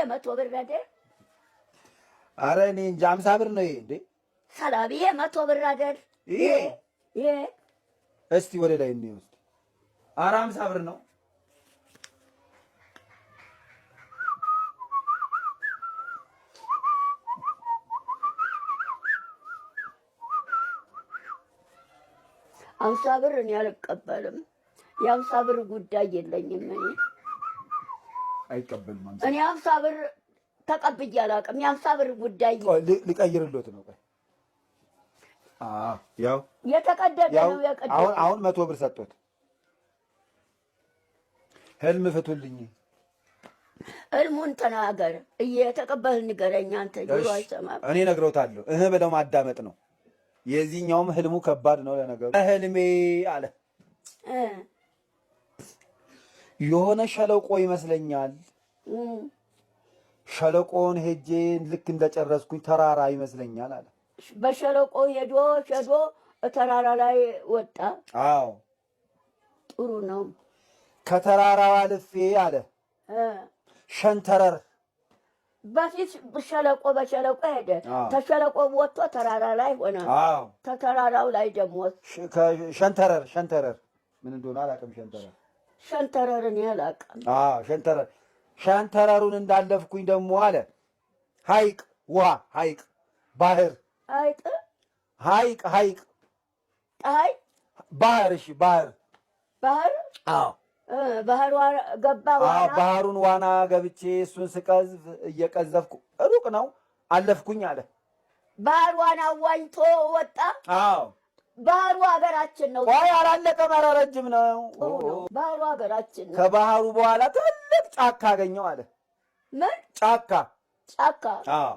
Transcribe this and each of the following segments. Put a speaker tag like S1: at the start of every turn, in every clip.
S1: መቶ ብር አይደል?
S2: ኧረ እኔ እንጃ 50 ብር ነው ይሄ እንዴ?
S1: ሰላቢ መቶ ብር አይደል? ይሄ
S2: እስቲ ወደ ላይ እንየው እስቲ። ኧረ 50 ብር ነው።
S1: አምሳ ብር እኔ አልቀበልም። የአምሳ ብር ጉዳይ የለኝም እኔ
S2: አይቀበልም።
S1: እኔ 50 ብር ተቀብዬ አላውቅም። የ50 ብር ጉዳይ
S2: ሊቀይርልዎት ነው። ያው
S1: የተቀደደ ነው የቀደደ።
S2: አሁን 100 ብር ሰጥቶት ህልም ፍቱልኝ።
S1: ህልሙን ተናገር። እየተቀበል ንገረኝ። አንተ ጆሮ አይሰማም።
S2: እኔ እነግረውታለሁ። ብለው ማዳመጥ ነው። የዚህኛውም ህልሙ ከባድ ነው ለነገሩ። ህልሜ አለ የሆነ ሸለቆ ይመስለኛል። ሸለቆን ሄጄ ልክ እንደጨረስኩኝ ተራራ ይመስለኛል አለ።
S1: በሸለቆ ሄዶ ተራራ ላይ ወጣ።
S2: አዎ
S1: ጥሩ ነው።
S2: ከተራራው አልፌ አለ ሸንተረር
S1: በፊት በሸለቆ ሄደ። ተሸለቆ ወጥቶ ተራራ ላይ ሆነ። ተተራራው ላይ ደግሞ
S2: ሸንተረር ምን እንደሆነ አላውቅም።
S1: ሸንተረርን ያላውቅም።
S2: ሸንተረሩን እንዳለፍኩኝ ደግሞ አለ ሐይቅ፣ ውሃ፣ ሐይቅ፣ ባህር፣ ሐይቅ፣ ባህር። እሺ ባህር። አዎ
S1: ባህር ገባ።
S2: ባህሩን ዋና ገብቼ እሱን ስቀዝፍ እየቀዘፍኩ ሩቅ ነው አለፍኩኝ አለ።
S1: ባህር ዋና ዋኝቶ ወጣ።
S2: አዎ
S1: ባህሩ ሀገራችን ነው።
S2: ቆይ አላለቀም፣ ኧረ ረጅም ነው።
S1: ባህሩ ሀገራችን ነው።
S2: ከባህሩ በኋላ ትልቅ ጫካ አገኘው አለ።
S1: ምን
S2: ጫካ?
S1: አዎ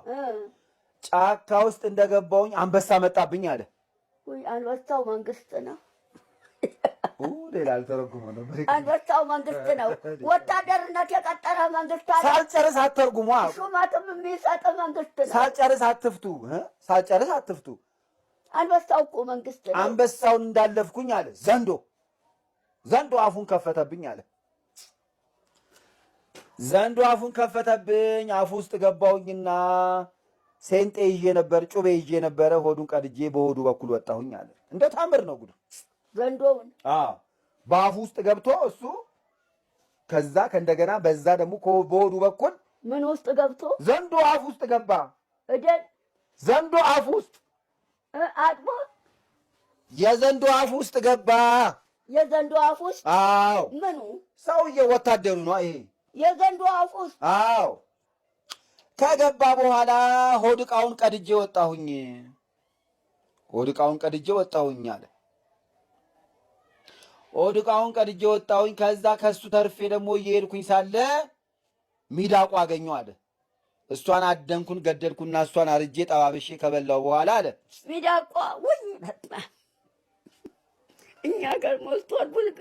S2: ጫካ ውስጥ እንደገባውኝ አንበሳ መጣብኝ አለ።
S1: ወይ አንበሳው መንግስት ነው።
S2: ሌላ አልተረጉሞ ነው።
S1: አንበሳው መንግስት ነው። ወታደርነት የቀጠረ መንግስት አለ።
S2: ሳልጨርስ አትተርጉሟ።
S1: ሹመትም የሚሰጥ መንግስት ነው።
S2: ሳልጨርስ አትፍቱ።
S1: አንበሳው እኮ መንግስት ነው።
S2: አንበሳውን እንዳለፍኩኝ አለ ዘንዶ አፉን ከፈተብኝ አለ። ዘንዶ አፉን ከፈተብኝ። አፉ ውስጥ ገባሁኝና ሴንጤ ይዤ ነበር፣ ጩቤ ይዤ ነበረ። ሆዱን ቀድጄ በሆዱ በኩል ወጣሁኝ አለ። እንደው ታምር ነው ጉዱ።
S1: ዘንዶውን
S2: በአፉ ውስጥ ገብቶ እሱ ከዛ ከእንደገና በዛ ደግሞ በሆዱ በኩል
S1: ምን ውስጥ ገብቶ
S2: ዘንዶ አፍ ውስጥ ገባ። ዘንዶ አፍ ውስጥ
S1: አጥቦ
S2: የዘንዶ አፍ ውስጥ ገባ።
S1: የዘንዶ አፍ ውስጥ?
S2: አዎ።
S1: ምኑ?
S2: ሰውዬው ወታደሩ ነው ይሄ።
S1: የዘንዶ አፍ ውስጥ?
S2: አዎ። ከገባ በኋላ ሆድ ዕቃውን ቀድጄ ወጣሁኝ አለ። ሆድ ዕቃውን ቀድጄ ወጣሁኝ። ከዛ ከሱ ተርፌ ደግሞ እየሄድኩኝ ሳለ ሚዳቋ አገኘሁ አለ። እሷን አደንኩን፣ ገደልኩና እሷን አርጄ ጠባብሼ ከበላው በኋላ አለ
S1: ሚዳቋ ወይ እኛ ጋር ሞልቷል ቡልጋ